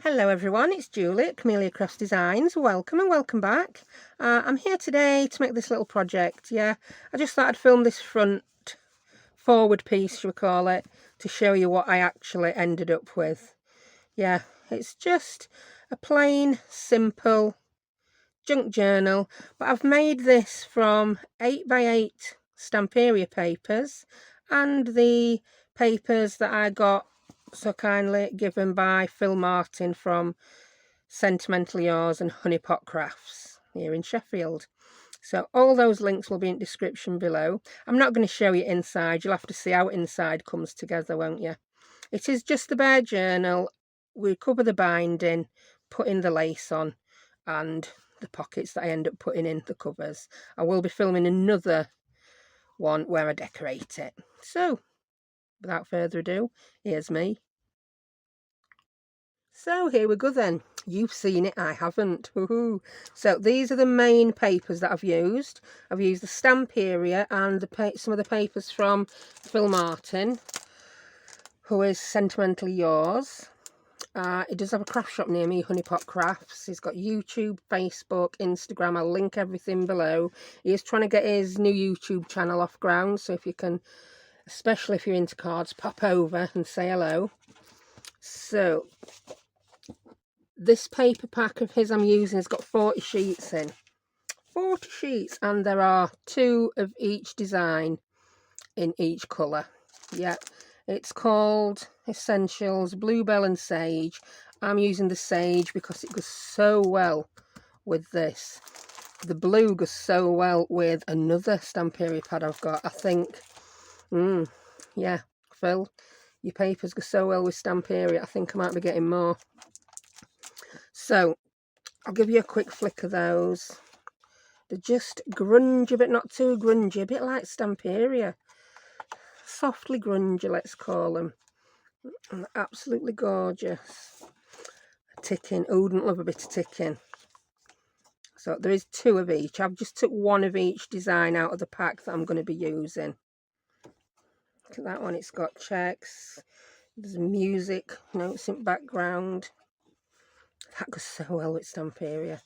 Hello everyone, it's Julie at Camelia Crafts Designs. Welcome and welcome back. I'm here today to make this little project. I just thought I'd film this front forward piece, shall we call it, to show you what I actually ended up with. It's just a plain, simple junk journal, but I've made this from 8x8 Stamperia papers and the papers that I got so kindly given by Phill Martin from Sentimentally Yours and Honeypot Crafts here in Sheffield. So all those links will be in the description below. I'm not going to show you inside. You'll have to see how inside comes together, won't you? It is just the bare journal. We cover the binding, put in the lace on, and the pockets that I end up putting in the covers. I will be filming another one where I decorate it. So without further ado, here's me. So here we go then. You've seen it, I haven't. Woohoo. So these are the main papers that I've used. I've used the Stamperia and some of the papers from Phill Martin, who is Sentimentally Yours. He does have a craft shop near me, Honeypot Crafts. He's got YouTube, Facebook, Instagram. I'll link everything below. He is trying to get his new YouTube channel off ground, so if you can, especially if you're into cards, pop over and say hello. So this paper pack of his I'm using has got 40 sheets in. 40 sheets, and there are 2 of each design in each colour. It's called Essentials Bluebell and Sage. I'm using the sage because it goes so well with this. The blue goes so well with another Stamperia pad I've got, I think. Phil, your papers go so well with Stamperia. I think I might be getting more. So I'll give you a quick flick of those. They're just grungy, but not too grungy. A bit like Stamperia. Softly grungy, let's call them. And they're absolutely gorgeous. Ticking. Oh, wouldn't love a bit of ticking. So there is 2 of each. I've just took 1 of each design out of the pack that I'm going to be using. Look at that one. It's got checks. There's music notes in background. That goes so well with Stamperia.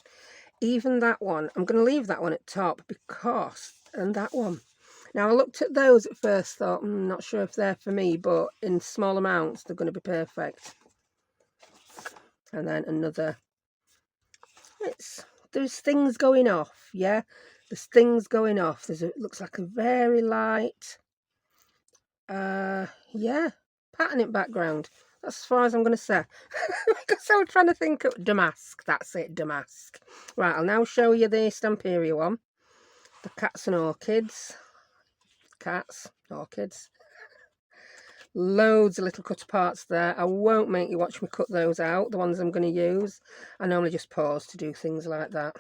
Even that one, I'm going to leave that one at top because, and that one. Now I looked at those at first, thought, not sure if they're for me, but in small amounts, they're going to be perfect. And then another. There's things going off, yeah? There's things going off. It looks like a very light, pattern background. That's as far as I'm going to say. Because I was trying to think of damask. That's it, damask. Right, I'll now show you the Stamperia one. The cats and orchids. Cats, orchids. Loads of little cut parts there. I won't make you watch me cut those out, the ones I'm going to use. I normally just pause to do things like that.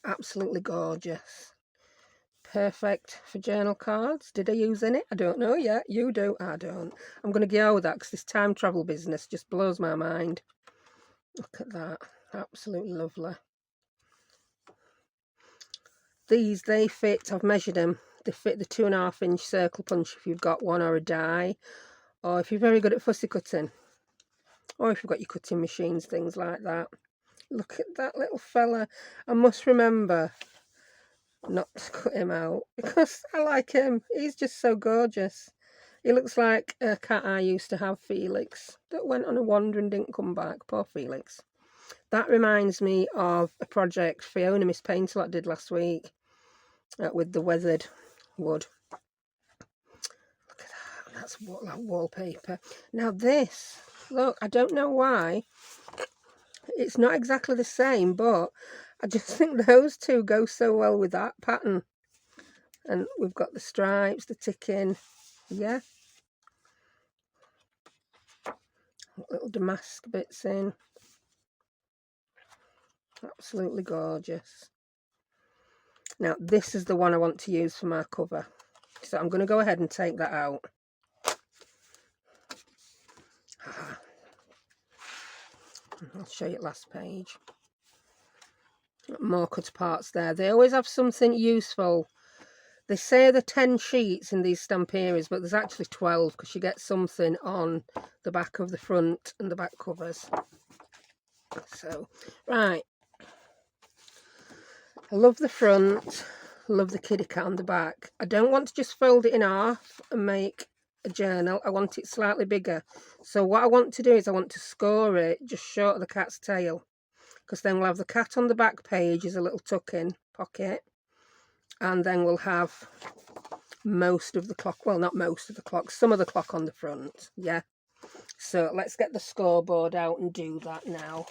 Absolutely gorgeous. Perfect for journal cards. Did I use any? I don't know yet. You do. I don't. I'm going to go with that because this time travel business just blows my mind. Look at that. Absolutely lovely. These, they fit. I've measured them. They fit the 2.5-inch circle punch if you've got one, or a die, or if you're very good at fussy cutting, or if you've got your cutting machines, things like that. Look at that little fella. I must remember not to cut him out because I like him. He's just so gorgeous. He looks like a cat I used to have, Felix, that went on a wander and didn't come back. Poor Felix. That reminds me of a project Fiona Miss Painter did last week with the weathered wood. Look at that. That's like wallpaper. Now this, look, I don't know why. It's not exactly the same, but I just think those 2 go so well with that pattern. And we've got the stripes, the ticking, yeah. Little damask bits in. Absolutely gorgeous. Now this is the one I want to use for my cover. So I'm going to go ahead and take that out. I'll show you the last page. More cut parts there. They always have something useful. They say there are 10 sheets in these Stamperias, but there's actually 12 because you get something on the back of the front and the back covers. So, right. I love the front, love the kitty cat on the back. I don't want to just fold it in half and make a journal. I want it slightly bigger. So what I want to do is I want to score it just short of the cat's tail, because then we'll have the cat on the back page as a little tuck-in pocket, and then we'll have most of the clock, well, not most of the clock, some of the clock on the front. Yeah, so let's get the scoreboard out and do that now.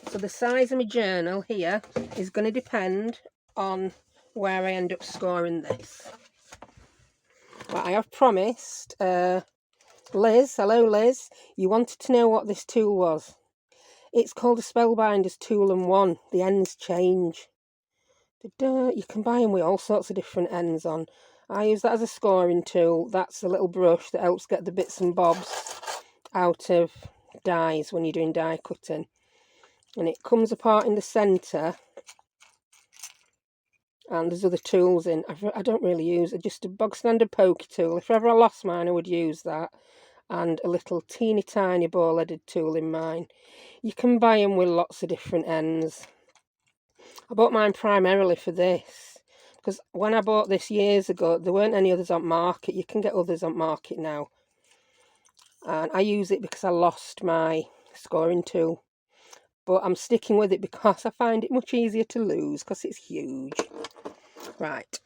So the size of my journal here is going to depend on where I end up scoring this. But I have promised Liz, hello Liz, you wanted to know what this tool was. It's called a Spellbinder's Tool and One. The ends change. You can buy them with all sorts of different ends on. I use that as a scoring tool. That's a little brush that helps get the bits and bobs out of dies when you're doing die cutting. And it comes apart in the centre. And there's other tools in. I don't really use it. Just a bog standard pokey tool. If ever I lost mine, I would use that. And a little teeny tiny ball-headed tool in mine. You can buy them with lots of different ends. I bought mine primarily for this, because when I bought this years ago, there weren't any others on market. You can get others on market now. And I use it because I lost my scoring tool. But I'm sticking with it because I find it much easier to lose, because it's huge. Right.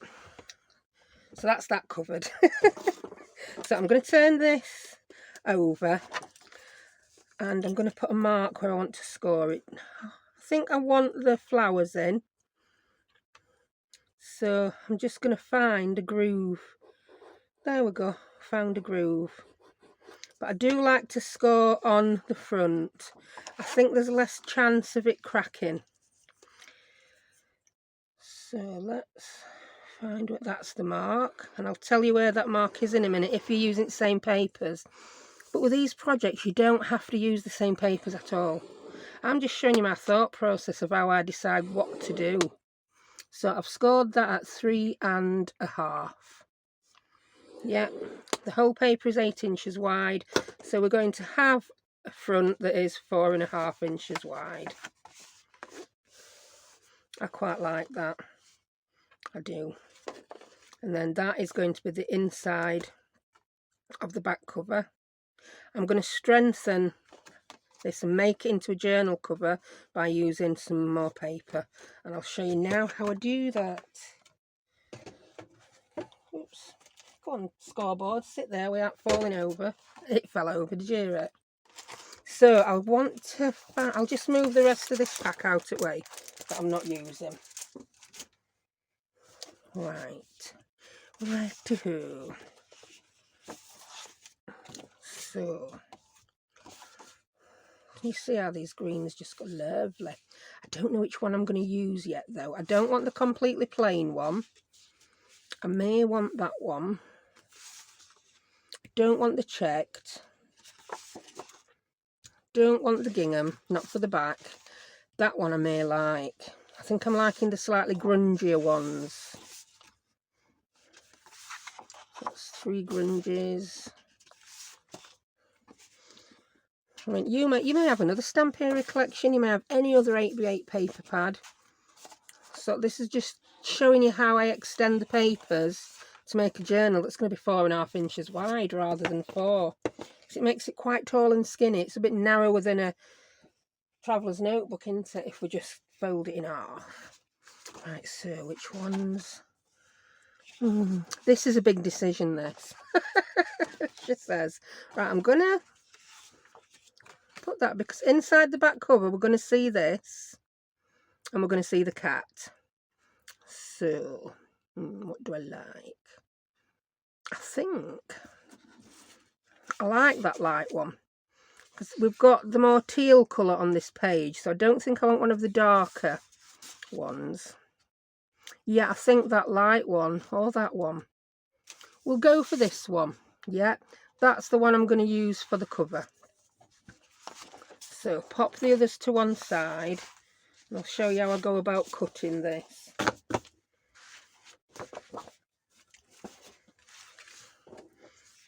So that's that covered. So I'm going to turn this over, and I'm going to put a mark where I want to score it. I think I want the flowers in. So I'm just going to find a groove. There we go, found a groove. But I do like to score on the front. I think there's less chance of it cracking. So let's find what, that's the mark. And I'll tell you where that mark is in a minute if you're using the same papers. But with these projects, you don't have to use the same papers at all. I'm just showing you my thought process of how I decide what to do. So I've scored that at 3.5. Yeah, the whole paper is 8 inches wide, so we're going to have a front that is 4.5 inches wide. I quite like that. I do. And then that is going to be the inside of the back cover. I'm going to strengthen this and make it into a journal cover by using some more paper. And I'll show you now how I do that. Oops. Go on, scoreboard, sit there without falling over. It fell over, did you hear it? So I want to, I'll just move the rest of this pack out of the way that I'm not using. Right, righty-ho. So, you see how these greens just got lovely. I don't know which one I'm going to use yet though. I don't want the completely plain one. I may want that one. I don't want the checked. Don't want the gingham, not for the back. That one I may like. I think I'm liking the slightly grungier ones. That's 3 grunges. I mean, you may have another Stamperia collection. You may have any other 8x8 paper pad. So this is just showing you how I extend the papers to make a journal that's going to be 4.5 inches wide rather than 4. Because it makes it quite tall and skinny. It's a bit narrower than a traveller's notebook, isn't it, if we just fold it in half. Right, so which ones? This is a big decision, this. She says. Right, I'm going to put that, because inside the back cover we're going to see this. And we're going to see the cat. So, what do I like? I think I like that light one. Because we've got the more teal colour on this page. So I don't think I want one of the darker ones. Yeah, I think that light one, or that one. We'll go for this one. Yeah, that's the one I'm going to use for the cover. So pop the others to one side. And I'll show you how I go about cutting this.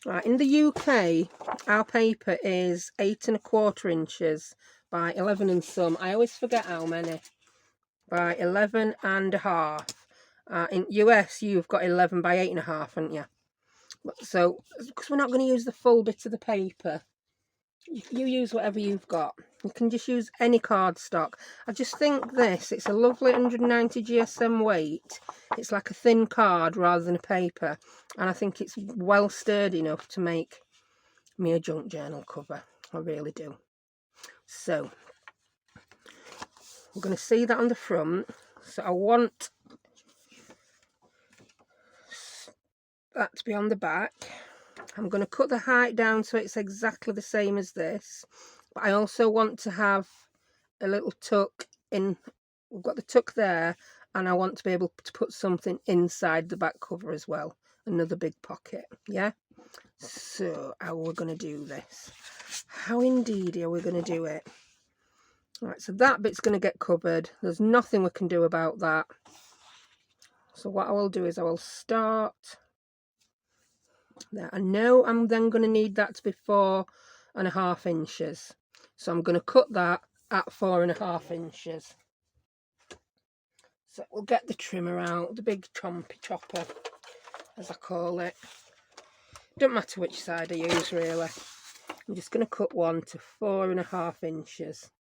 Right, in the UK, our paper is 8 1/4 inches by 11 and some. I always forget how many. By 11 and a half. In US, you've got 11 by 8 and a half, haven't you? So, because we're not going to use the full bit of the paper, you use whatever you've got. You can just use any cardstock. I just think this, it's a lovely 190 GSM weight. It's like a thin card rather than a paper. And I think it's well sturdy enough to make me a junk journal cover. I really do. So, we're going to see that on the front. So I want that to be on the back. I'm going to cut the height down so it's exactly the same as this, but I also want to have a little tuck in. We've got the tuck there, and I want to be able to put something inside the back cover as well, another big pocket. Yeah, so how are we going to do this? How indeed are we going to do it? Right, so that bit's going to get covered. There's nothing we can do about that. So what I will do is I will start there. I know I'm then going to need that to be 4 1/2 inches. So I'm going to cut that at 4 1/2 inches. So we'll get the trimmer out, the big chopper, as I call it. Don't matter which side I use, really. I'm just going to cut one to 4 1/2 inches.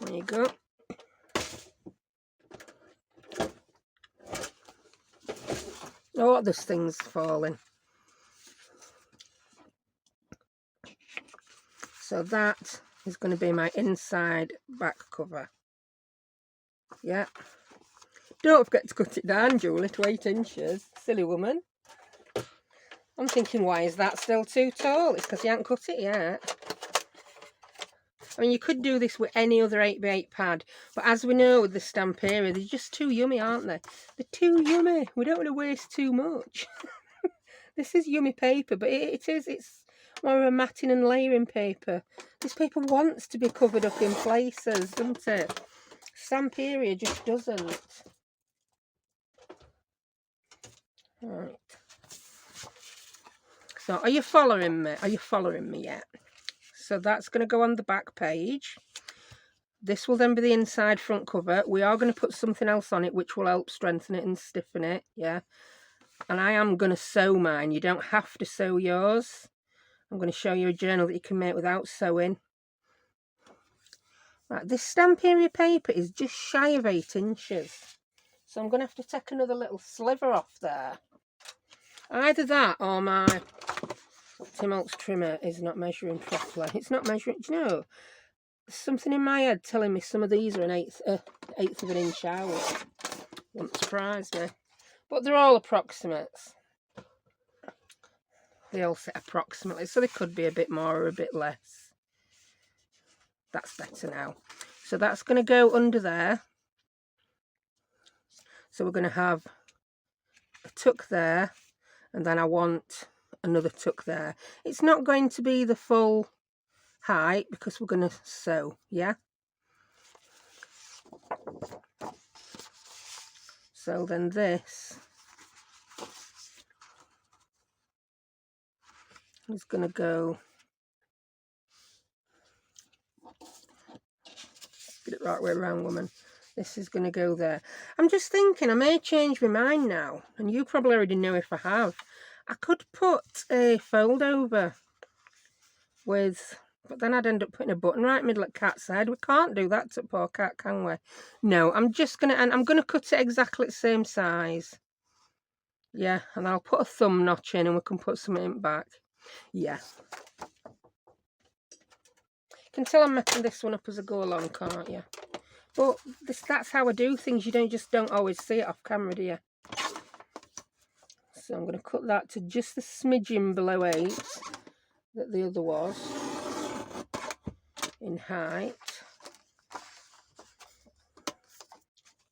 There you go. Oh, this thing's falling. So that is going to be my inside back cover. Yeah. Don't forget to cut it down, Julie, to 8 inches. Silly woman. I'm thinking, why is that still too tall? It's because you haven't cut it yet. I mean, you could do this with any other 8x8 pad, but as we know with the Stamperia, they're just too yummy, aren't they? They're too yummy. We don't want to waste too much. This is yummy paper, but it's more of a matting and layering paper. This paper wants to be covered up in places, doesn't it? Stamperia just doesn't. Right. So are you following me? Are you following me yet? So that's going to go on the back page. This will then be the inside front cover. We are going to put something else on it which will help strengthen it and stiffen it. Yeah. And I am going to sew mine. You don't have to sew yours. I'm going to show you a journal that you can make without sewing. Right, this Stamperia paper is just shy of 8 inches. So I'm going to have to take another little sliver off there. Either that or my Tim Holtz trimmer is not measuring properly. It's not measuring, do you know, there's something in my head telling me some of these are an eighth of an inch out. Wouldn't surprise me. But they're all approximates. They all sit approximately, so they could be a bit more or a bit less. That's better now. So that's going to go under there. So we're going to have a tuck there, and then I want another tuck there. It's not going to be the full height because we're going to sew, yeah? So then this is going to go, get it right way around, woman. This is going to go there. I'm just thinking I may change my mind now, and you probably already know if I have. I could put a fold over with, but then I'd end up putting a button right middle at Cat's head. We can't do that to poor Cat, can we? No, I'm just going to, and I'm going to cut it exactly the same size. Yeah, and I'll put a thumb notch in and we can put something in back. Yeah. You can tell I'm making this one up as I go along, can't you? But that's how I do things. You don't always see it off camera, do you? So I'm going to cut that to just the smidgen below 8 that the other was in height.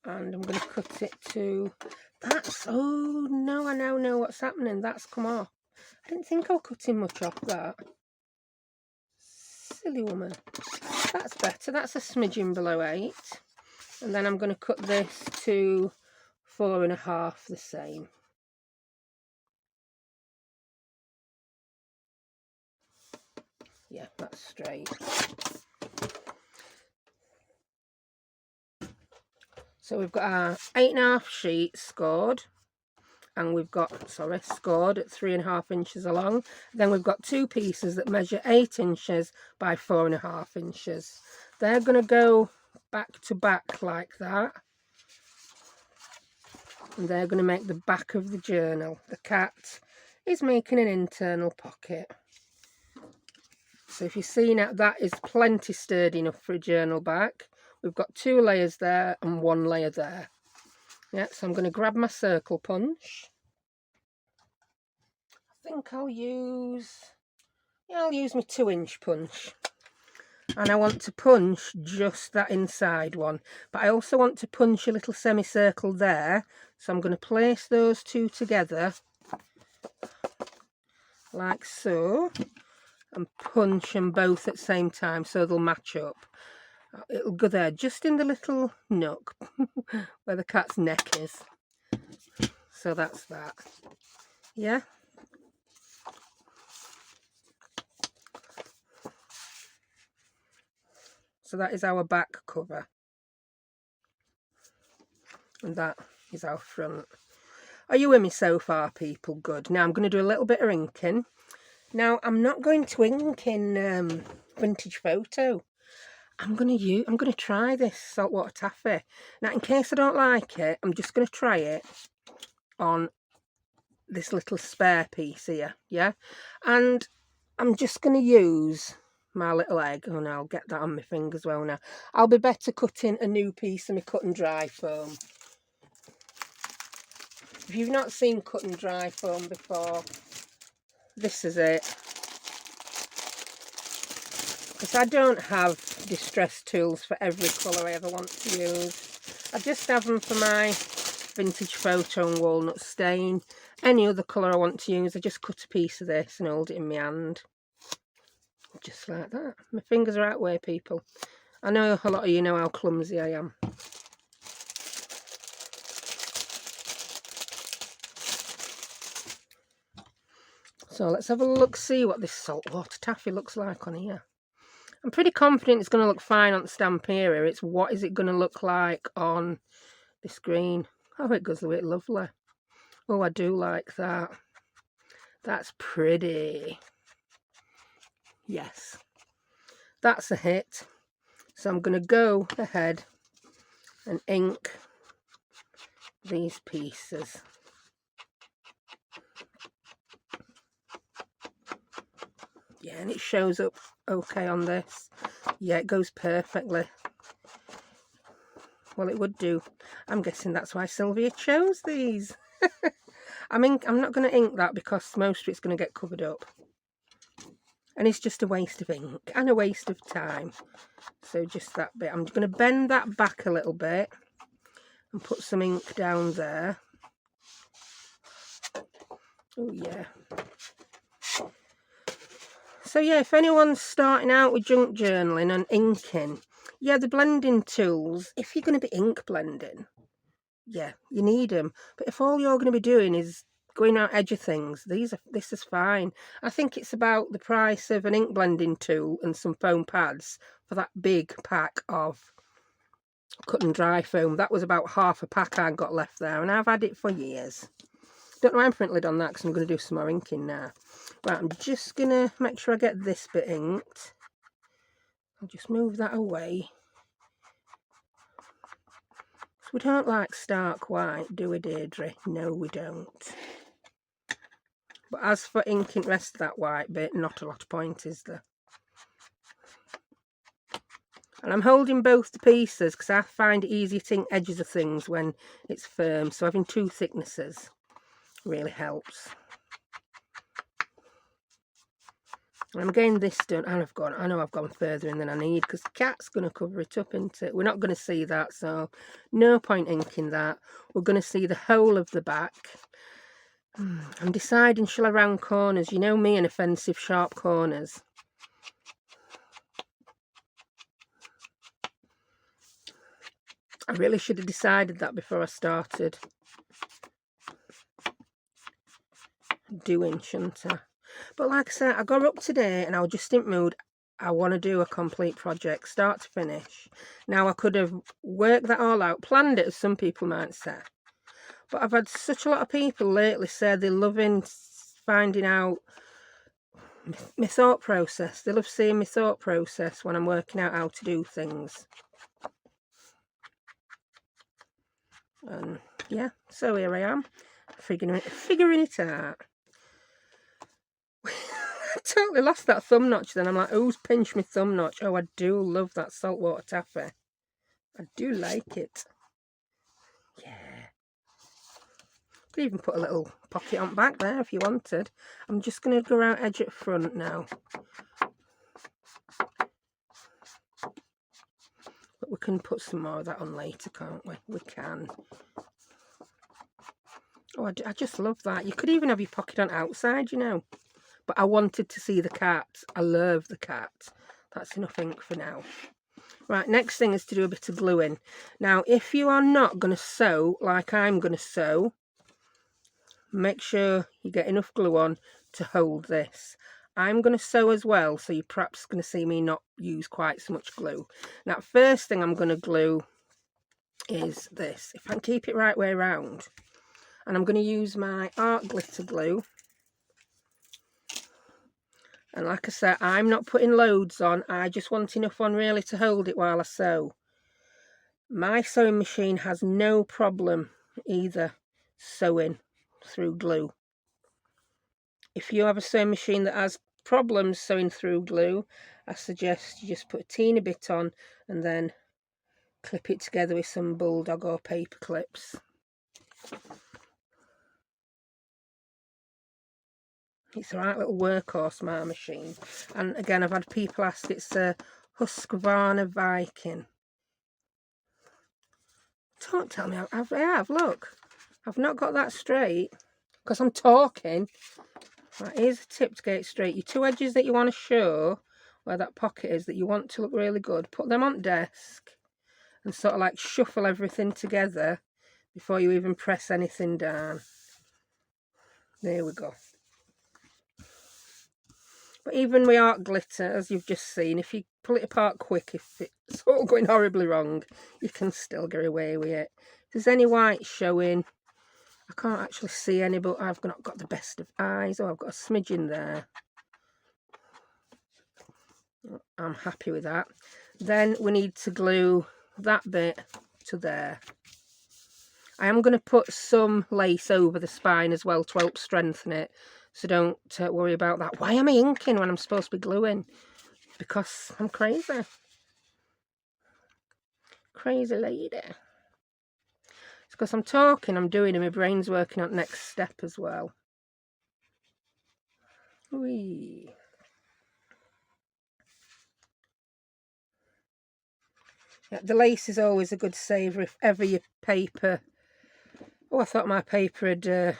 And I'm going to cut it to, that's, oh no, I now know what's happening. That's come off. I didn't think I was cutting much off that. Silly woman. That's better. That's a smidgen below 8. And then I'm going to cut this to 4 1/2 the same. Yeah, that's straight. So we've got our 8.5 sheets scored, and we've got, sorry, scored at 3.5 inches along. Then we've got 2 pieces that measure 8 inches by 4.5 inches. They're going to go back to back like that. And they're going to make the back of the journal. The cat is making an internal pocket. So if you see now, that is plenty sturdy enough for a journal back. We've got 2 layers there and 1 layer there. Yeah, so I'm going to grab my circle punch. I think I'll use my 2-inch punch. And I want to punch just that inside one. But I also want to punch a little semicircle there. So I'm going to place those 2 together like so. And punch them both at the same time so they'll match up. It'll go there just in the little nook where the cat's neck is. So that's that. Yeah. So that is our back cover. And that is our front. Are you with me so far, people? Good. Now I'm going to do a little bit of inking. Now I'm not going to ink in Vintage Photo. I'm going to try this saltwater taffy. Now in case I don't like it, I'm just going to try it on this little spare piece here, yeah? And I'm just going to use my little egg. Oh no, I'll get that on my fingers well now. I'll be better cutting a new piece of my cut and dry foam. If you've not seen cut and dry foam before, this is it. Because I don't have distress tools for every colour I ever want to use. I just have them for my Vintage Photo and walnut stain. Any other colour I want to use, I just cut a piece of this and hold it in my hand. Just like that. My fingers are out way, people. I know a lot of you know how clumsy I am. So let's have a look, see what this saltwater taffy looks like on here. I'm pretty confident it's going to look fine on Stamperia. It's what is it going to look like on this green. Oh, it goes away lovely. Oh, I do like that. That's pretty. Yes. That's a hit. So I'm going to go ahead and ink these pieces. Yeah, and it shows up okay on this. Yeah, it goes perfectly. Well, it would do. I'm guessing that's why Sylvia chose these. I'm not going to ink that because most of it's going to get covered up. And it's just a waste of ink and a waste of time. So just that bit. I'm going to bend that back a little bit and put some ink down there. Oh, yeah. So, yeah, if anyone's starting out with junk journaling and inking, yeah, the blending tools, if you're going to be ink blending, yeah, you need them. But if all you're going to be doing is going out edge of things, this is fine. I think it's about the price of an ink blending tool and some foam pads for that big pack of cut and dry foam. That was about half a pack I got left there, and I've had it for years. Don't know why I'm print lid on that because I'm going to do some more inking now. Right, I'm just going to make sure I get this bit inked. I'll just move that away. So we don't like stark white, do we, Deirdre? No, we don't. But as for inking the rest of that white bit, not a lot of point, is there? And I'm holding both the pieces because I find it easier to ink edges of things when it's firm. So having 2 thicknesses really helps. And I'm getting this done, and I know I've gone further in than I need because the cat's going to cover it up, isn't it? We're not going to see that, so no point inking that. We're going to see the whole of the back. I'm deciding, shall I round corners? You know me and offensive sharp corners. I really should have decided that before I started doing, shouldn't I? But like I said, I got up today and I was just in mood. I want to do a complete project, start to finish. Now, I could have worked that all out, planned it, as some people might say. But I've had such a lot of people lately say they're loving finding out my thought process. They love seeing my thought process when I'm working out how to do things. And yeah, so here I am, figuring it out. I totally lost that thumb notch then. I'm like, who's pinched my thumb notch? Oh, I do love that saltwater taffy. I do like it. Yeah. Could even put a little pocket on back there if you wanted. I'm just going to go around edge at front now. But we can put some more of that on later, can't we? We can. Oh, I just love that. You could even have your pocket on outside, you know. But I wanted to see the cat. I love the cat. That's enough ink for now. Right, next thing is to do a bit of gluing. Now, if you are not going to sew like I'm going to sew, make sure you get enough glue on to hold this. I'm going to sew as well, so you're perhaps going to see me not use quite so much glue. Now, first thing I'm going to glue is this. If I can keep it right way around. And I'm going to use my art glitter glue. And like I said, I'm not putting loads on. I just want enough on really to hold it while I sew. My sewing machine has no problem either sewing through glue. If you have a sewing machine that has problems sewing through glue, I suggest you just put a teeny bit on and then clip it together with some bulldog or paper clips. It's a right little workhorse, my machine. And again, I've had people ask, it's a Husqvarna Viking. Don't tell me I have, look. I've not got that straight because I'm talking. Right, here's a tip to get it straight. Your two edges that you want to show, where that pocket is, that you want to look really good, put them on desk and sort of like shuffle everything together before you even press anything down. There we go. But even with art glitter, as you've just seen, if you pull it apart quick, if it's all going horribly wrong, you can still get away with it. If there's any white showing, I can't actually see any, but I've not got the best of eyes. Oh, I've got a smidge in there. I'm happy with that. Then we need to glue that bit to there. I am going to put some lace over the spine as well to help strengthen it. So don't worry about that. Why am I inking when I'm supposed to be gluing? Because I'm crazy. Crazy lady. It's because I'm talking, I'm doing, and my brain's working on next step as well. Whee. Yeah, the lace is always a good saver if ever your paper... Oh, I thought my paper had...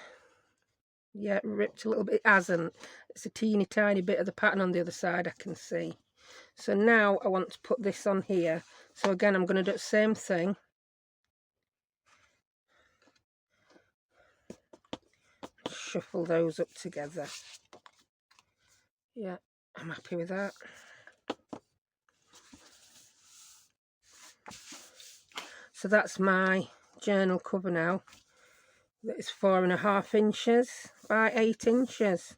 yeah, ripped a little bit. It hasn't. It's a teeny tiny bit of the pattern on the other side I can see. So now I want to put this on here. So again, I'm going to do the same thing. Shuffle those up together. Yeah, I'm happy with that. So that's my journal cover now. That is 4.5 inches by 8 inches.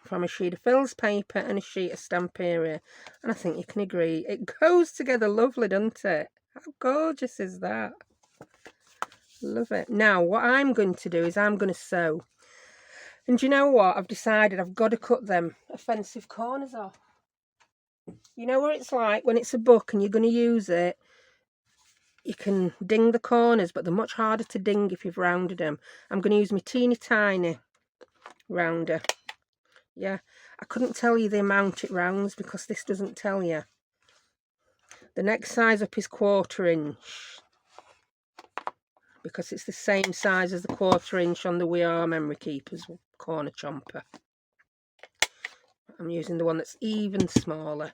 From a sheet of Phill's paper and a sheet of Stamperia. And I think you can agree, it goes together lovely, doesn't it? How gorgeous is that? Love it. Now, what I'm going to do is I'm going to sew. And you know what? I've decided I've got to cut them offensive corners off. You know what it's like when it's a book and you're going to use it? You can ding the corners, but they're much harder to ding if you've rounded them. I'm going to use my teeny tiny rounder. Yeah, I couldn't tell you the amount it rounds because this doesn't tell you. The next size up is 1/4 inch. Because it's the same size as the 1/4 inch on the We Are Memory Keepers corner chomper. I'm using the one that's even smaller.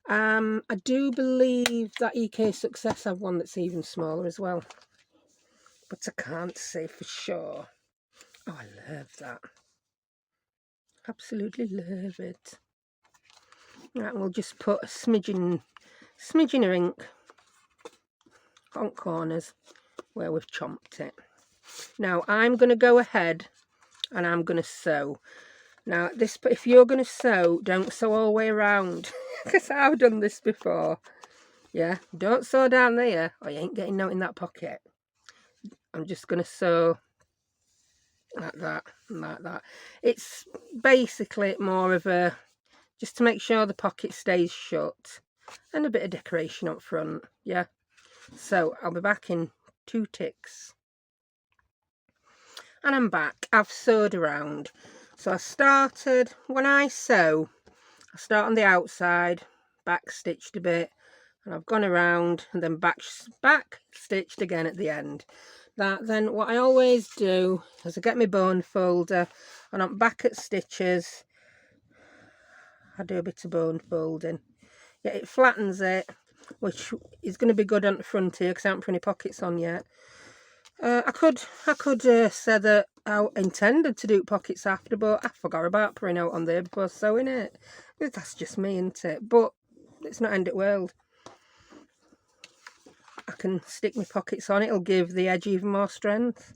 I do believe that EK Success have one that's even smaller as well. But I can't say for sure. Oh, I love that. Absolutely love it. Right, we'll just put a smidgen of ink on corners where we've chomped it. Now I'm going to go ahead and I'm going to sew. Now this, if you're going to sew, don't sew all the way around because I've done this before. Yeah, don't sew down there or you ain't getting out in that pocket. I'm just going to sew like that and like that. It's basically more of a, just to make sure the pocket stays shut, and a bit of decoration up front. Yeah, so I'll be back in 2 ticks. And I'm back. I've sewed around. So I started, when I sew, I start on the outside, back stitched a bit, and I've gone around and then back stitched again at the end. Then what I always do is I get my bone folder and I'm back at stitches. I do a bit of bone folding. Yeah, it flattens it, which is going to be good on the front here because I haven't put any pockets on yet. I could say that I intended to do pockets after, but I forgot about putting out on there before sewing it. That's just me, isn't it? But it's not end of the world. I can stick my pockets on. It'll give the edge even more strength.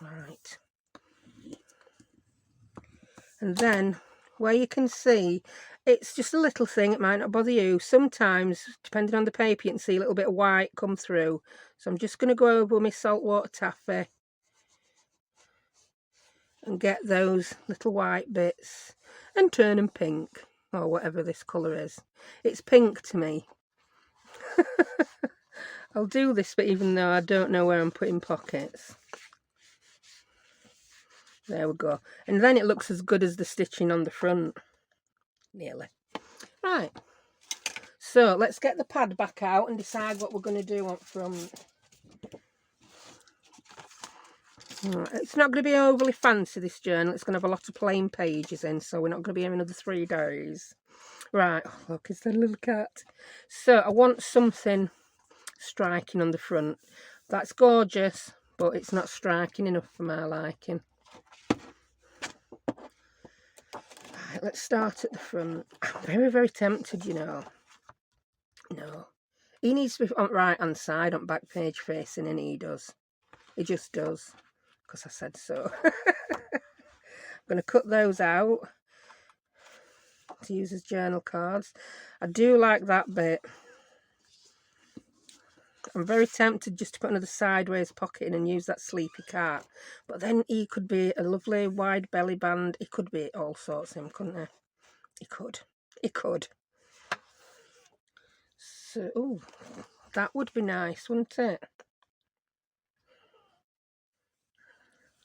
Right. And then where you can see, it's just a little thing, it might not bother you. Sometimes, depending on the paper, you can see a little bit of white come through. So I'm just going to go over with my saltwater taffy and get those little white bits and turn them pink, or whatever this colour is. It's pink to me. I'll do this, but even though I don't know where I'm putting pockets. There we go. And then it looks as good as the stitching on the front. Nearly. Right. So let's get the pad back out and decide what we're going to do up front. It's not going to be overly fancy, this journal. It's going to have a lot of plain pages in, so we're not going to be here another 3 days. Right, oh, look, it's the little cat. So I want something striking on the front. That's gorgeous, but it's not striking enough for my liking. Right, let's start at the front. I'm very, very tempted, you know. No. He needs to be on the right hand side, on back page facing, and he does. He just does. Because I said so. I'm going to cut those out to use as journal cards. I do like that bit. I'm very tempted just to put another sideways pocket in and use that sleepy cat. But then he could be a lovely wide belly band. He could be all sorts of him, couldn't he? He could. He could. So, ooh, that would be nice, wouldn't it?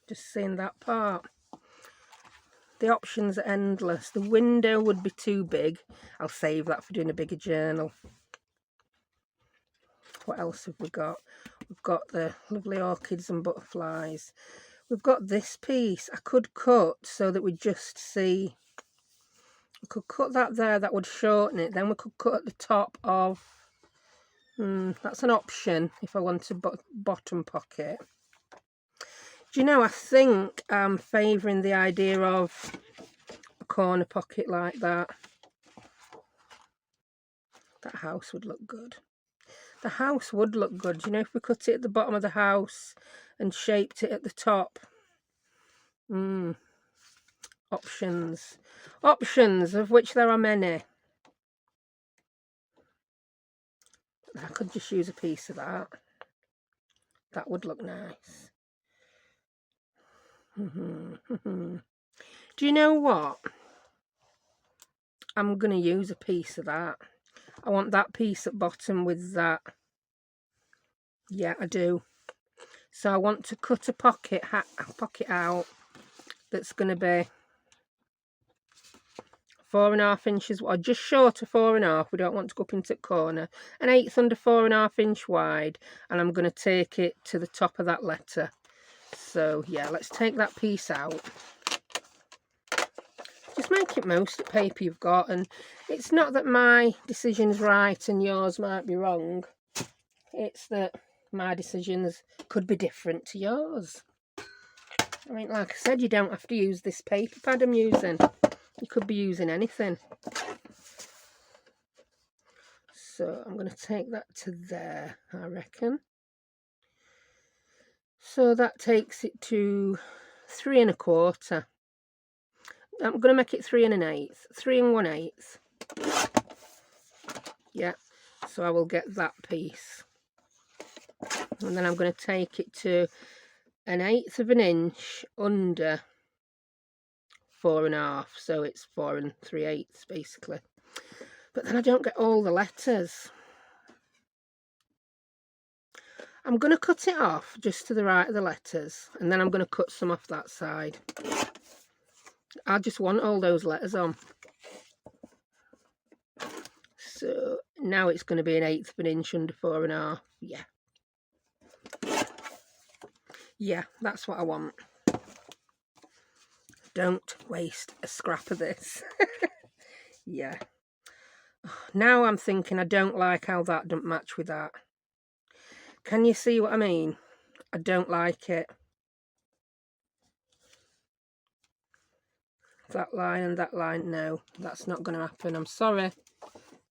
Just seeing that part. The options are endless. The window would be too big. I'll save that for doing a bigger journal. What else have we got? We've got the lovely orchids and butterflies. We've got this piece. I could cut so that we just see. We could cut that there. That would shorten it. Then we could cut at the top of. That's an option if I want a bottom pocket. Do you know, I think I'm favouring the idea of a corner pocket like that. That house would look good. The house would look good. You know, if we cut it at the bottom of the house and shaped it at the top. Options. Options, of which there are many. I could just use a piece of that. That would look nice. Do you know what? I'm going to use a piece of that. I want that piece at bottom with that. Yeah, I do. So I want to cut a pocket out that's going to be 4.5 inches, or just short of 4.5. We don't want to go up into the corner. An 1/8 under 4.5 inch wide, and I'm going to take it to the top of that letter. So yeah, let's take that piece out. Just make it most of the paper you've got, and it's not that my decision's right and yours might be wrong. It's that my decisions could be different to yours. I mean, like I said, you don't have to use this paper pad I'm using. You could be using anything. So I'm going to take that to there, I reckon. So that takes it to 3 1/4. I'm going to make it 3 1/8. 3 1/8. Yeah, so I will get that piece. And then I'm going to take it to 1/8 of an inch under 4 1/2. So it's 4 3/8 basically. But then I don't get all the letters. I'm going to cut it off just to the right of the letters, and then I'm going to cut some off that side. I just want all those letters on. So now it's going to be 1/8 of an inch under 4 1/2. Yeah. Yeah, that's what I want. Don't waste a scrap of this. Yeah. Now I'm thinking I don't like how that doesn't match with that. Can you see what I mean? I don't like it. That line and that line, no, that's not going to happen. I'm sorry.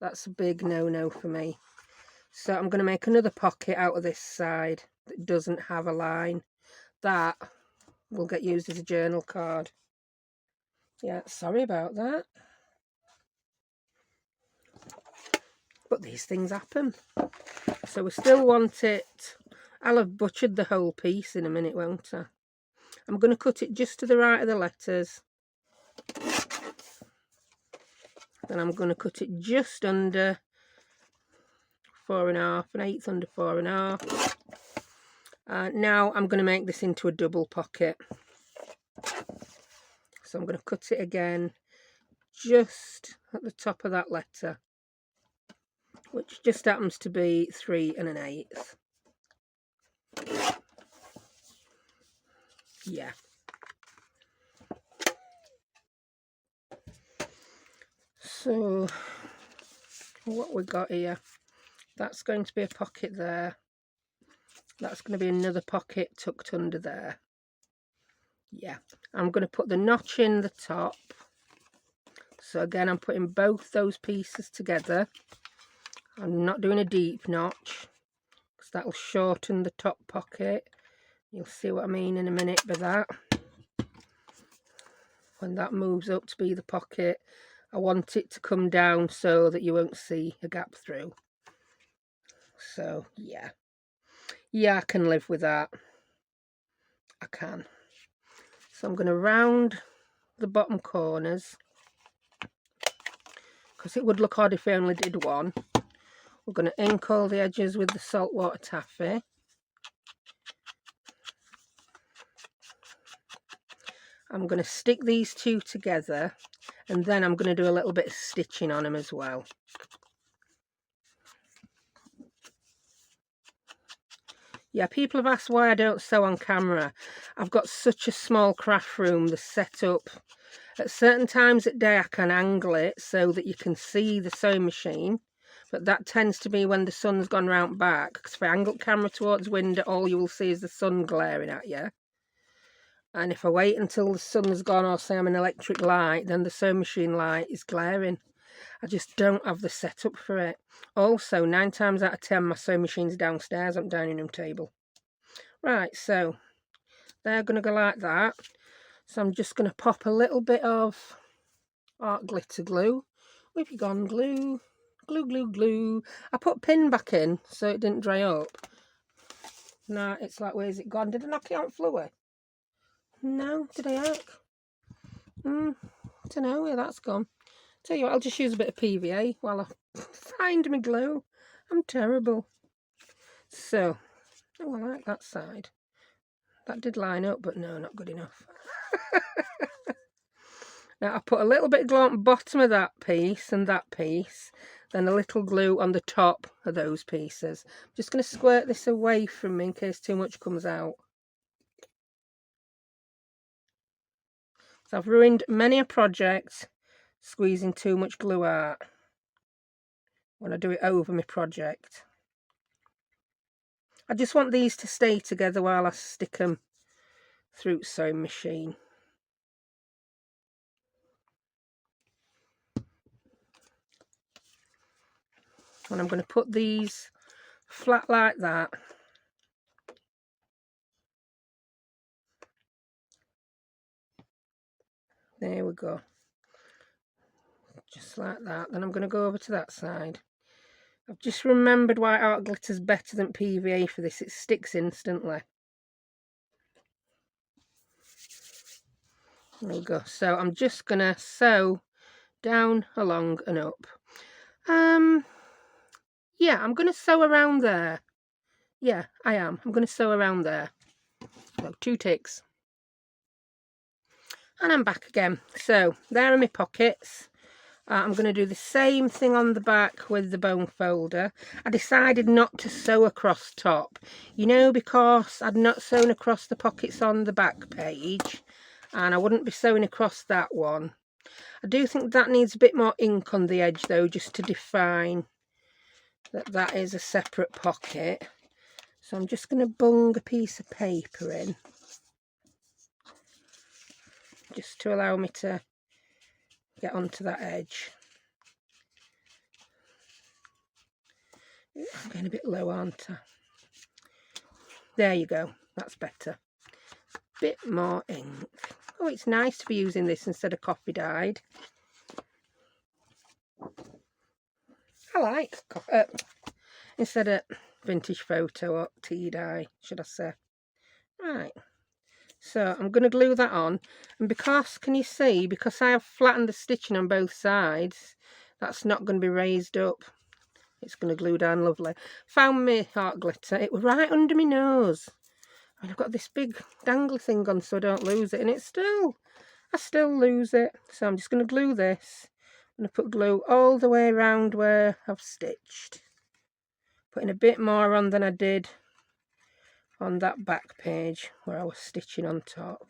That's a big no-no for me. So I'm going to make another pocket out of this side that doesn't have a line. That will get used as a journal card. Yeah, sorry about that. But these things happen. So we still want it. I'll have butchered the whole piece in a minute, won't I? I'm going to cut it just to the right of the letters. Then I'm going to cut it just under 4 1/2, 1/8 under 4 1/2. Now I'm going to make this into a double pocket. So I'm going to cut it again just at the top of that letter, which just happens to be 3 1/8. Yeah. So what we got here, that's going to be a pocket there. That's going to be another pocket tucked under there. Yeah, I'm going to put the notch in the top. So again, I'm putting both those pieces together. I'm not doing a deep notch because that will shorten the top pocket. You'll see what I mean in a minute by that. When that moves up to be the pocket, I want it to come down so that you won't see a gap through. So yeah. Yeah, I can live with that. I can. So I'm going to round the bottom corners because it would look odd if I only did one. We're going to ink all the edges with the saltwater taffy. I'm going to stick these two together, and then I'm going to do a little bit of stitching on them as well. Yeah, people have asked why I don't sew on camera. I've got such a small craft room. The setup at certain times at day I can angle it so that you can see the sewing machine, but that tends to be when the sun's gone round back, because if I angle the camera towards window, all you will see is the sun glaring at you. And if I wait until the sun's gone, or say I'm an electric light, then the sewing machine light is glaring. I just don't have the setup for it. Also, 9 times out of 10, my sewing machine's downstairs on the dining room table. Right, so they're going to go like that. So I'm just going to pop a little bit of art glitter glue. Where have you gone? Glue, glue, glue, glue. I put pin back in so it didn't dry up. Nah, it's like, where's it gone? Did I knock it on floor? No, did I hack? I don't know where that's gone. Tell you what, I'll just use a bit of PVA while I find my glue. I'm terrible. So, oh, I like that side. That did line up, but no, not good enough. Now, I put a little bit of glue on the bottom of that piece and that piece, then a little glue on the top of those pieces. I'm just going to squirt this away from me in case too much comes out. So I've ruined many a project squeezing too much glue out when I do it over my project. I just want these to stay together while I stick them through sewing machine. And I'm going to put these flat like that. There we go. Just like that. Then I'm going to go over to that side. I've just remembered why art glitter is better than PVA for this. It sticks instantly. There we go. So I'm just going to sew down, along and up. Yeah, I'm going to sew around there. Yeah, I am. I'm going to sew around there. So 2 ticks. And I'm back again. So there are my pockets. I'm going to do the same thing on the back with the bone folder. I decided not to sew across top, you know, because I'd not sewn across the pockets on the back page, and I wouldn't be sewing across that one. I do think that needs a bit more ink on the edge though, just to define that that is a separate pocket. So I'm just going to bung a piece of paper in, just to allow me to get onto that edge. I'm getting a bit low, aren't I? There you go, that's better. Bit more ink. Oh, it's nice to be using this instead of coffee dyed. I like instead of vintage photo or tea dye, should I say. Right, so I'm going to glue that on, and because, can you see, because I have flattened the stitching on both sides, that's not going to be raised up. It's going to glue down lovely. Found my art glitter. It was right under my nose. And I've got this big dangly thing on so I don't lose it, and I still lose it. So I'm just going to glue this. I'm going to put glue all the way around where I've stitched. Putting a bit more on than I did on that back page where I was stitching on top.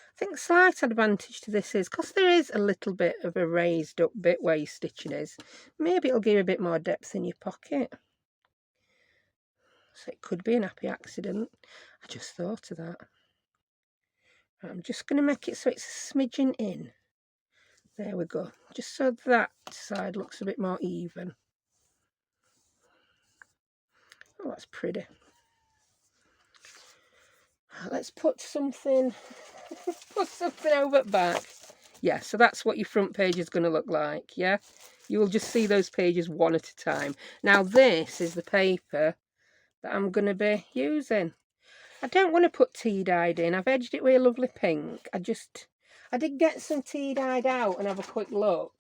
I think slight advantage to this is, because there is a little bit of a raised up bit where your stitching is, maybe it'll give you a bit more depth in your pocket. So it could be an happy accident. I just thought of that. I'm just going to make it so it's a smidgen in. There we go. Just so that side looks a bit more even. Oh, that's pretty. Let's put something over the back. Yeah, so that's what your front page is going to look like, yeah? You will just see those pages one at a time. Now this is the paper that I'm going to be using. I don't want to put tea dyed in. I've edged it with a lovely pink. I did get some tea dyed out and have a quick look.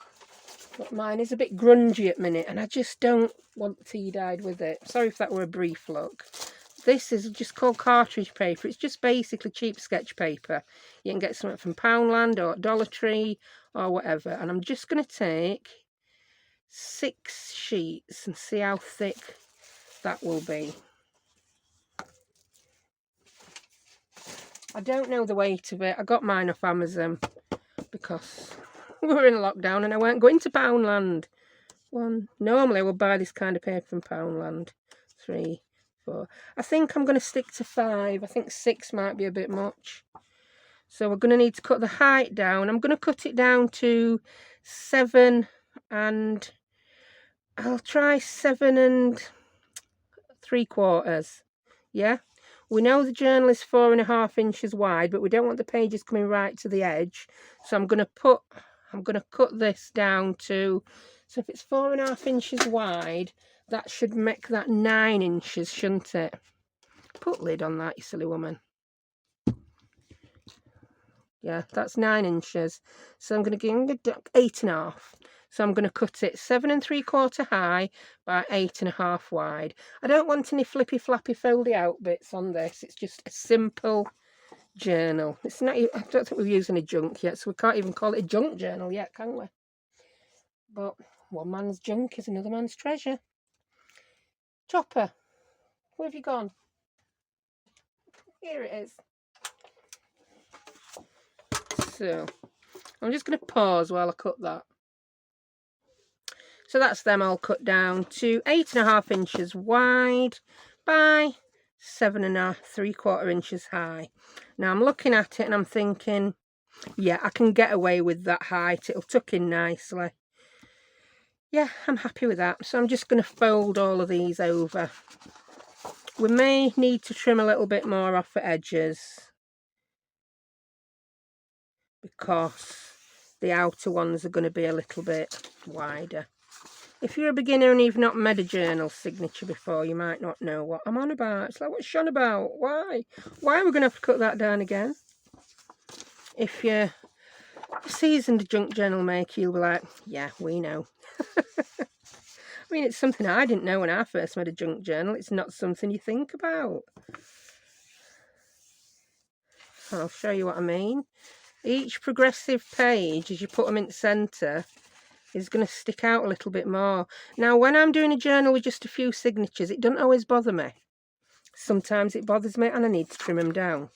But mine is a bit grungy at the minute, and I just don't want tea dyed with it. Sorry if that were a brief look. This is just called cartridge paper. It's just basically cheap sketch paper. You can get something from Poundland or Dollar Tree or whatever. And I'm just going to take 6 sheets and see how thick that will be. I don't know the weight of it. I got mine off Amazon because we were in lockdown and I weren't going to Poundland. Normally I would buy this kind of paper from Poundland. 3, 4. I think I'm going to stick to 5. I think 6 might be a bit much. So we're going to need to cut the height down. I'm going to cut it down to 7, and I'll try 7 3/4. Yeah. We know the journal is 4.5 inches wide, but we don't want the pages coming right to the edge. So I'm going to cut this down to, so if it's 4.5 inches wide, that should make that 9 inches, shouldn't it? Put lid on that, you silly woman. Yeah, that's 9 inches. So I'm going to give 8.5. So I'm going to cut it 7 3/4 high by 8.5 wide. I don't want any flippy flappy foldy out bits on this. It's just a simple journal. It's not. I don't think we've used any junk yet, so we can't even call it a junk journal yet, can we? But one man's junk is another man's treasure. Chopper, where have you gone? Here it is. So I'm just going to pause while I cut that. So that's them all cut down to 8.5 inches wide by 7.75 inches high. Now I'm looking at it and I'm thinking, yeah, I can get away with that height. It'll tuck in nicely. Yeah, I'm happy with that. So I'm just going to fold all of these over. We may need to trim a little bit more off the edges, because the outer ones are going to be a little bit wider. If you're a beginner and you've not made a journal signature before, you might not know what I'm on about. It's like, what's she on about? Why? Why are we going to have to cut that down again? If you're a seasoned junk journal maker, you'll be like, yeah, we know. I mean, it's something I didn't know when I first made a junk journal. It's not something you think about. I'll show you what I mean. Each progressive page, as you put them in the centre, is going to stick out a little bit more. Now, when I'm doing a journal with just a few signatures, it doesn't always bother me. Sometimes it bothers me and I need to trim them down.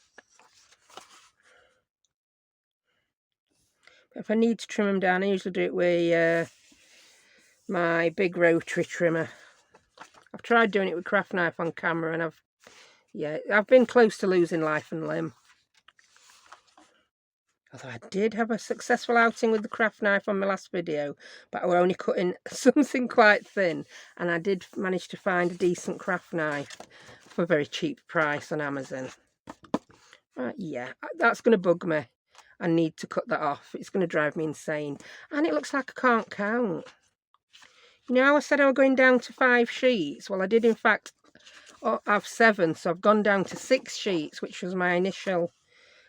But if I need to trim them down, I usually do it with my big rotary trimmer. I've tried doing it with craft knife on camera and I've been close to losing life and limb. Although I did have a successful outing with the craft knife on my last video, but I were only cutting something quite thin, and I did manage to find a decent craft knife for a very cheap price on Amazon. Yeah, that's going to bug me. I need to cut that off. It's going to drive me insane. And it looks like I can't count. You know, I said I was going down to 5 sheets. Well, I did in fact have 7, so I've gone down to 6 sheets, which was my initial.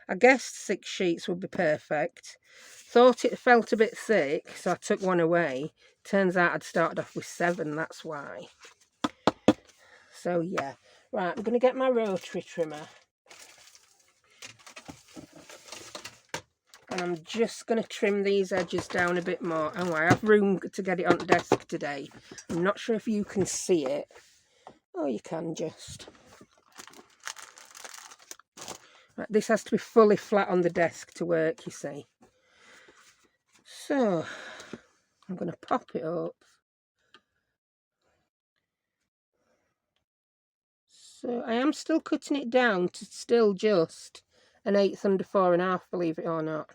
I guessed 6 sheets would be perfect. Thought it felt a bit thick, so I took one away. Turns out I'd started off with 7, that's why. So yeah. Right, I'm going to get my rotary trimmer. And I'm just going to trim these edges down a bit more. Oh, I have room to get it on the desk today. I'm not sure if you can see it. Oh, you can just. Right, this has to be fully flat on the desk to work, you see. So, I'm going to pop it up. So, I am still cutting it down to still just an 1/8 under 4.5, believe it or not.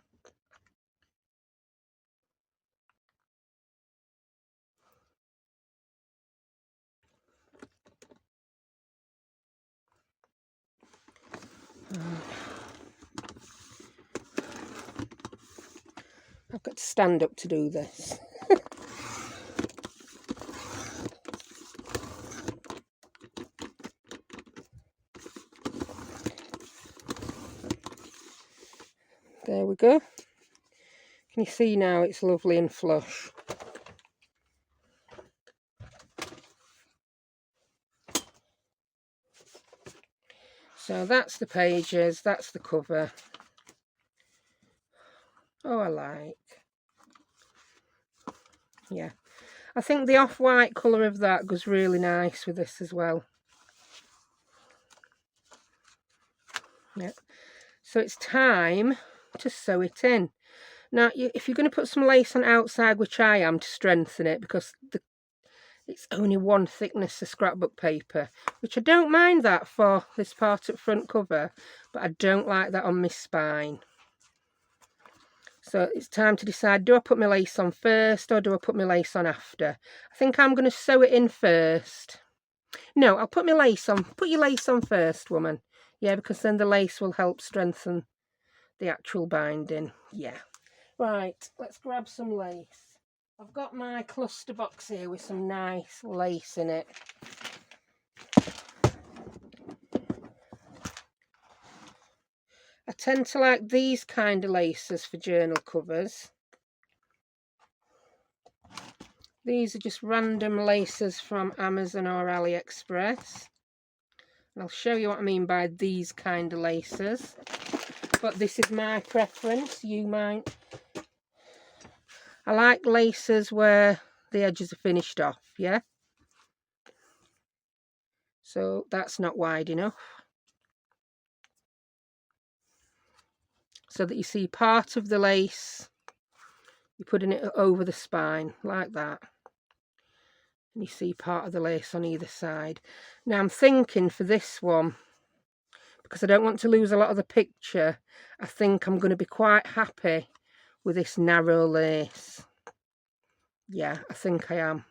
I've got to stand up to do this. There we go. Can you see now it's lovely and flush? So that's the pages, that's the cover. Oh, I like. Yeah. I think the off-white colour of that goes really nice with this as well. Yeah. So it's time to sew it in. Now, if you're going to put some lace on outside, which I am to strengthen it, because it's only one thickness of scrapbook paper, which I don't mind that for this part at front cover, but I don't like that on my spine. So it's time to decide, do I put my lace on first or do I put my lace on after? I think I'm going to sew it in first. No, I'll put my lace on. Put your lace on first, woman. Yeah, because then the lace will help strengthen the actual binding. Yeah. Right, let's grab some lace. I've got my cluster box here with some nice lace in it. I tend to like these kind of laces for journal covers. These are just random laces from Amazon or AliExpress. And I'll show you what I mean by these kind of laces. But this is my preference. You might. I like laces where the edges are finished off, yeah? So that's not wide enough. So that you see part of the lace, you're putting it over the spine, like that. And you see part of the lace on either side. Now I'm thinking for this one, because I don't want to lose a lot of the picture, I think I'm going to be quite happy with this narrow lace. Yeah, I think I am.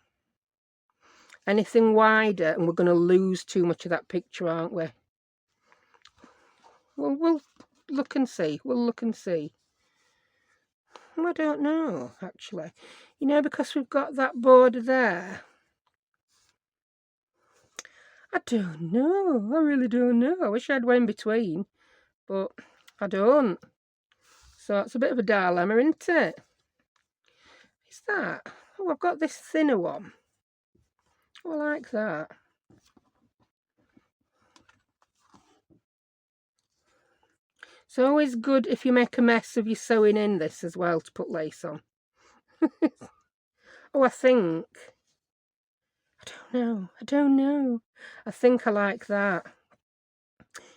Anything wider and we're going to lose too much of that picture, aren't we? Well, we'll look and see. We'll look and see. I don't know, actually. You know, because we've got that border there. I don't know. I really don't know. I wish I had one in between, but I don't. So it's a bit of a dilemma, isn't it? Is that? Oh, I've got this thinner one. Oh, I like that. It's always good if you make a mess of your sewing in this as well to put lace on. Oh, I think. I don't know. I think I like that.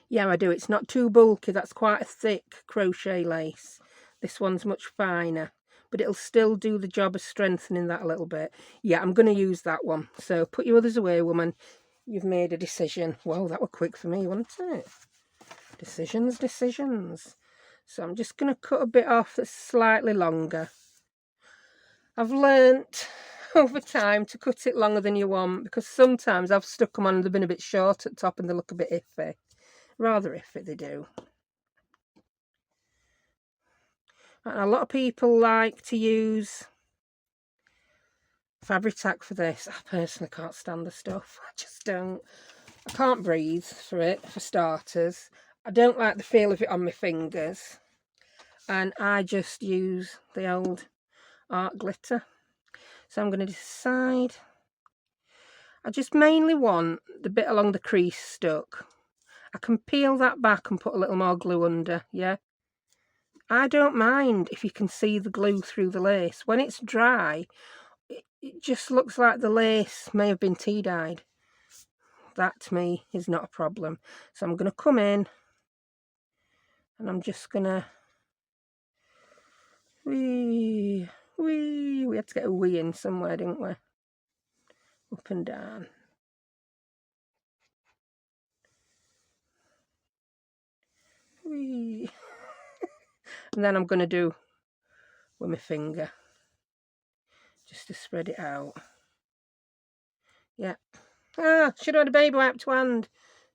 Yeah, I do. It's not too bulky. That's quite a thick crochet lace. This one's much finer, but it'll still do the job of strengthening that a little bit. Yeah, I'm going to use that one. So put your others away, woman. You've made a decision. Whoa, that was quick for me, wasn't it? Decisions. So I'm just going to cut a bit off that's slightly longer. I've learnt over time to cut it longer than you want, because sometimes I've stuck them on and they've been a bit short at the top and they look a bit iffy. Rather iffy, they do. And a lot of people like to use fabric tack for this. I personally can't stand the stuff. I just don't. I can't breathe for it, for starters. I don't like the feel of it on my fingers. And I just use the old art glitter. So I'm going to decide. I just mainly want the bit along the crease stuck. I can peel that back and put a little more glue under, yeah? I don't mind if you can see the glue through the lace. When it's dry, it just looks like the lace may have been tea dyed. That to me is not a problem. So I'm going to come in and I'm just going to we had to get a wee in somewhere, didn't we? Up and down. Wee. And then I'm going to do with my finger just to spread it out. Yeah. Ah, should have had a baby wipe to hand.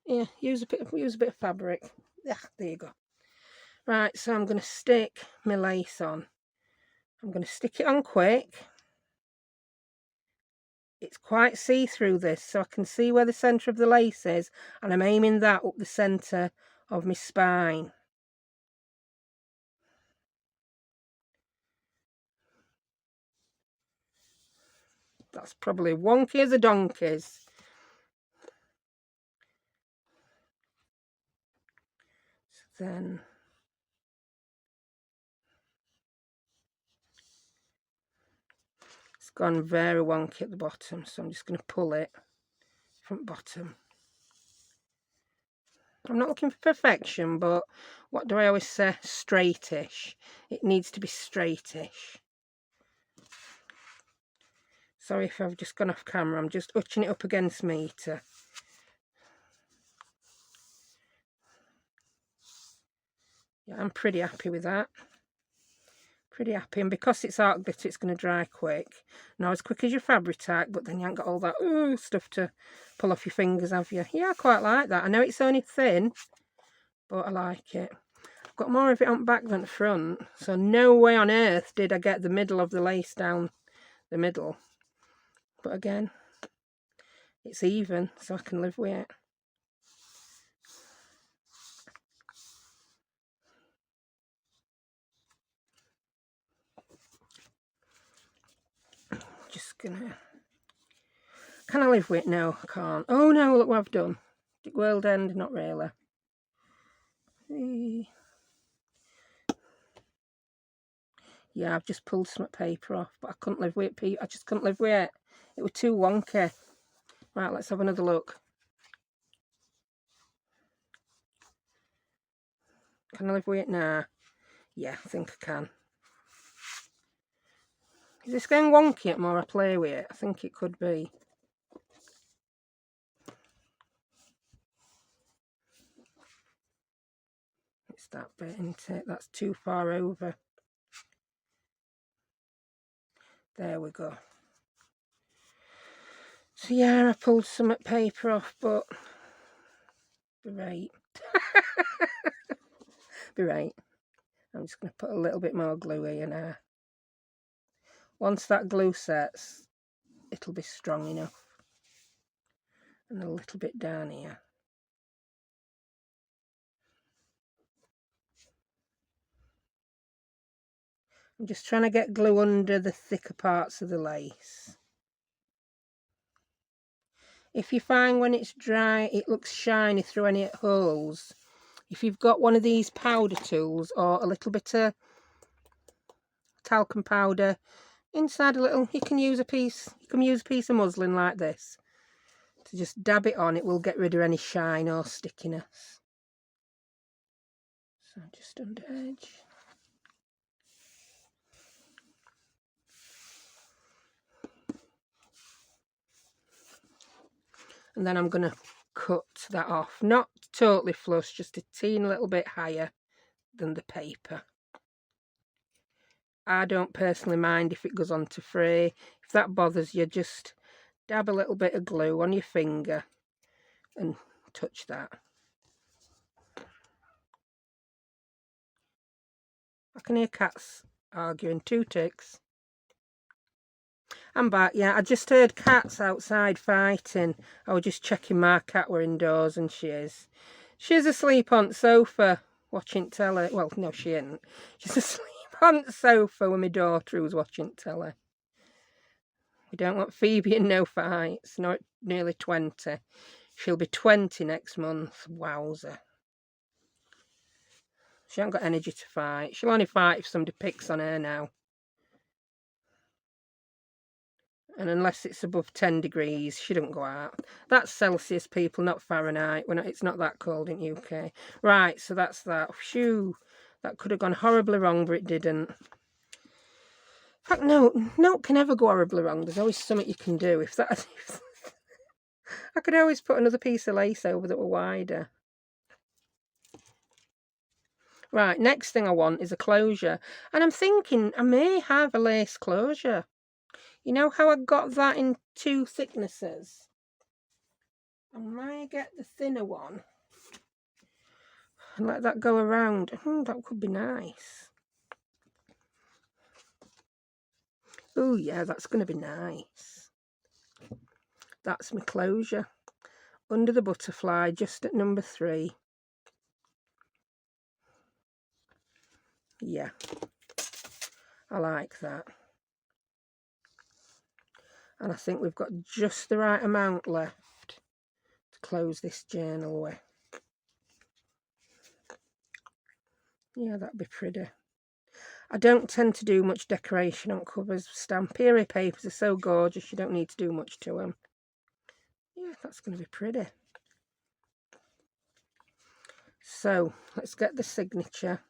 Yeah, use a bit of fabric. Yeah, there you go. Right, so I'm going to stick my lace on. I'm going to stick it on quick. It's quite see-through this, so I can see where the centre of the lace is, and I'm aiming that up the centre of my spine. That's probably wonky as a donkey's. So then it's gone very wonky at the bottom, so I'm just going to pull it from bottom. I'm not looking for perfection, but what do I always say? Straightish. It needs to be straightish. Sorry if I've just gone off camera. I'm just hutching it up against meter. Yeah, I'm pretty happy with that. Pretty happy. And because it's art glitter, it's going to dry quick. Not as quick as your fabric tack, but then you haven't got all that stuff to pull off your fingers, have you? Yeah, I quite like that. I know it's only thin, but I like it. I've got more of it on back than the front, so no way on earth did I get the middle of the lace down the middle. But again, it's even, so I can live with it. Just gonna... Can I live with it? No, I can't. Oh no, look what I've done. World end, not really. Yeah, I've just pulled some paper off, but I couldn't live with it. I just couldn't live with it. It was too wonky. Right, let's have another look. Can I live with it now? Yeah, I think I can. Is this going wonky the more I play with it? I think it could be. It's that bit, isn't it? That's too far over. There we go. So yeah, I pulled some paper off, but be right. Be right. I'm just going to put a little bit more glue here now. Once that glue sets, it'll be strong enough. And a little bit down here. I'm just trying to get glue under the thicker parts of the lace. If you find when it's dry it looks shiny through any holes, if you've got one of these powder tools or a little bit of talcum powder inside a little, you can use a piece of muslin like this to just dab it on. It will get rid of any shine or stickiness. So just under edge. And then I'm going to cut that off, not totally flush, just a teeny little bit higher than the paper. I don't personally mind if it goes on to fray. If that bothers you, just dab a little bit of glue on your finger and touch that. I can hear cats arguing. 2 ticks. I'm back. Yeah, I just heard cats outside fighting. I was just checking my cat were indoors, and she is. She's asleep on the sofa watching telly. Well, no, she isn't. She's asleep on the sofa with my daughter who's watching telly. We don't want Phoebe in no fights. Not nearly 20. She'll be 20 next month. Wowzer. She hasn't got energy to fight. She'll only fight if somebody picks on her now. And unless it's above 10 degrees, she doesn't go out. That's Celsius, people, not Fahrenheit. It's not that cold in UK. Right, so that's that. Phew, that could have gone horribly wrong, but it didn't. In fact, no it can never go horribly wrong. There's always something you can do. I could always put another piece of lace over that were wider. Right, next thing I want is a closure. And I'm thinking I may have a lace closure. You know how I got that in 2 thicknesses? I might get the thinner one and let that go around. That could be nice. Oh yeah, that's going to be nice. That's my closure. Under the butterfly, just at number 3. Yeah, I like that. And I think we've got just the right amount left to close this journal with. Yeah, that'd be pretty. I don't tend to do much decoration on covers. Stamperia papers are so gorgeous, you don't need to do much to them. Yeah, that's going to be pretty. So, let's get the signature.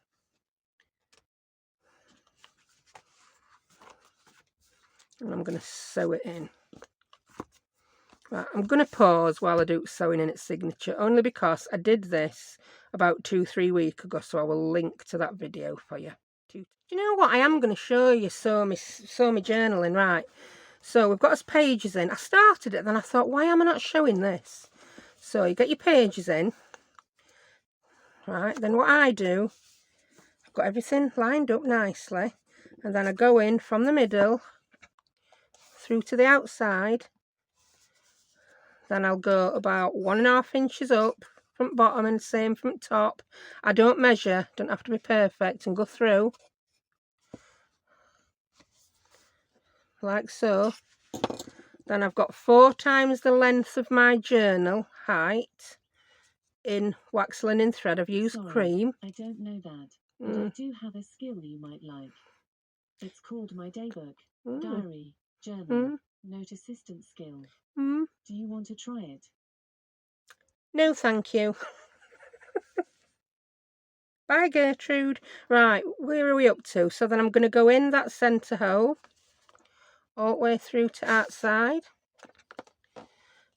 And I'm going to sew it in. Right, I'm going to pause while I do sewing in its signature, only because I did this about 2-3 weeks ago, so I will link to that video for you. Do you know what? I am going to show you sew my journaling, right? So we've got us pages in. I started it, then I thought, why am I not showing this? So you get your pages in. Right, then what I do, I've got everything lined up nicely, and then I go in from the middle through to the outside. Then I'll go about 1.5 inches up from bottom and same from top. I don't measure, don't have to be perfect, and go through like so. Then I've got 4 times the length of my journal height in wax linen thread. I've used cream. I don't know that, but I do have a skill you might like. It's called my daybook, diary, journal, note assistant skill. Do you want to try it? No, thank you. Bye, Gertrude. Right, where are we up to? So then I'm going to go in that centre hole all the way through to outside.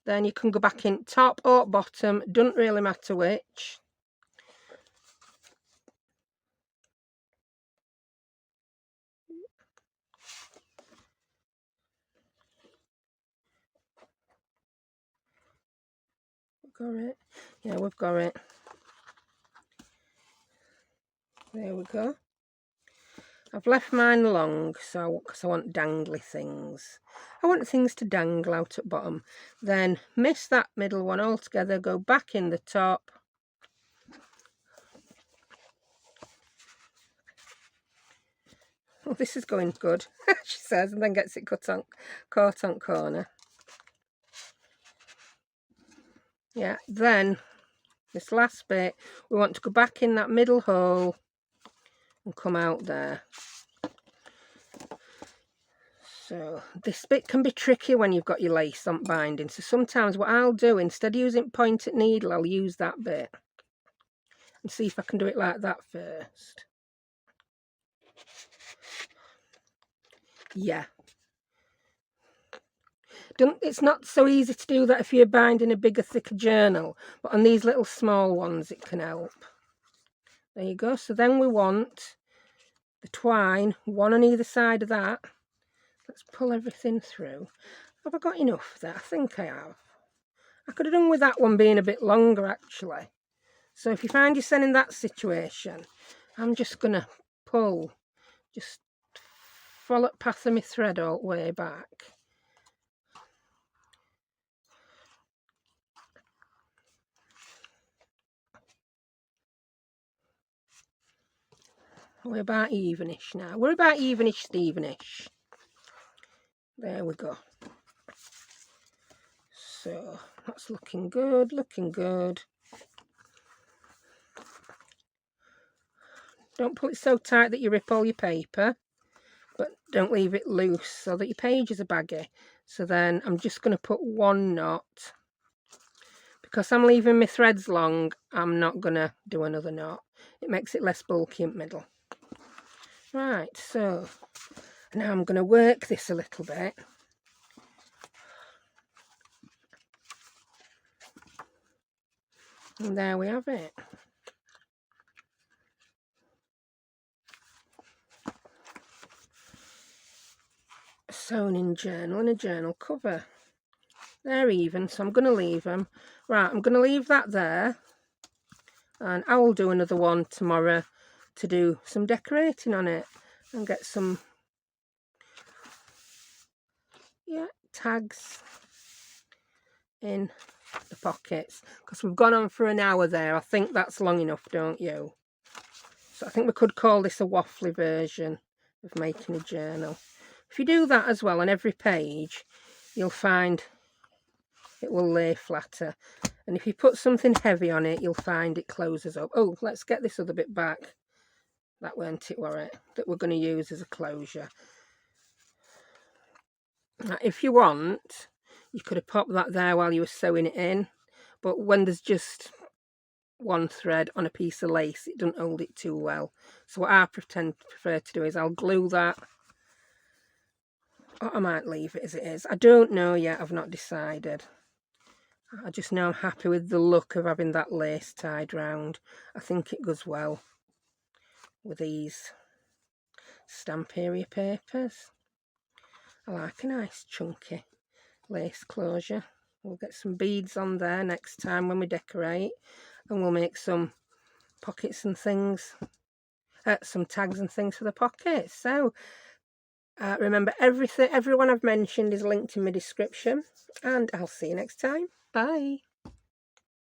Then you can go back in top or bottom, doesn't really matter which. got it? Yeah, we've got it. There we go. I've left mine long, so because I want dangly things. I want things to dangle out at bottom. Then miss that middle one altogether, go back in the top. Oh, this is going good, she says, and then gets it caught on corner. Yeah, then this last bit, we want to go back in that middle hole and come out there. So this bit can be tricky when you've got your lace on binding. So sometimes what I'll do, instead of using pointed needle, I'll use that bit and see if I can do it like that first. Yeah. It's not so easy to do that if you're binding a bigger, thicker journal, but on these little small ones it can help. There you go. So then we want the twine, one on either side of that. Let's pull everything through. Have I got enough there? I think I have. I could have done with that one being a bit longer actually. So if you find yourself in that situation, I'm just going to pull, just follow the path of my thread all the way back. We're about evenish now. We're about evenish, Stevenish. There we go. So that's looking good, looking good. Don't pull it so tight that you rip all your paper, but don't leave it loose so that your pages are baggy. So then I'm just going to put one knot. Because I'm leaving my threads long, I'm not going to do another knot. It makes it less bulky in the middle. Right, so now I'm going to work this a little bit. And there we have it. Sewn in journal and a journal cover. They're even, so I'm going to leave them. Right, I'm going to leave that there. And I will do another one tomorrow to do some decorating on it. And get some, tags in the pockets. Because we've gone on for an hour there. I think that's long enough, don't you? So I think we could call this a waffly version of making a journal. If you do that as well on every page, you'll find it will lay flatter. And if you put something heavy on it, you'll find it closes up. Oh, let's get this other bit back. That weren't it, were it? That we're going to use as a closure. Now, if you want, you could have popped that there while you were sewing it in. But when there's just one thread on a piece of lace, it doesn't hold it too well. So what I prefer to do is I'll glue that. Or I might leave it as it is. I don't know yet. I've not decided. I just know I'm happy with the look of having that lace tied round. I think it goes well with these Stamperia papers. I like a nice chunky lace closure. We'll get some beads on there next time when we decorate, and we'll make some pockets and things, some tags and things for the pockets. So remember, everyone I've mentioned is linked in my description, and I'll see you next time. Bye.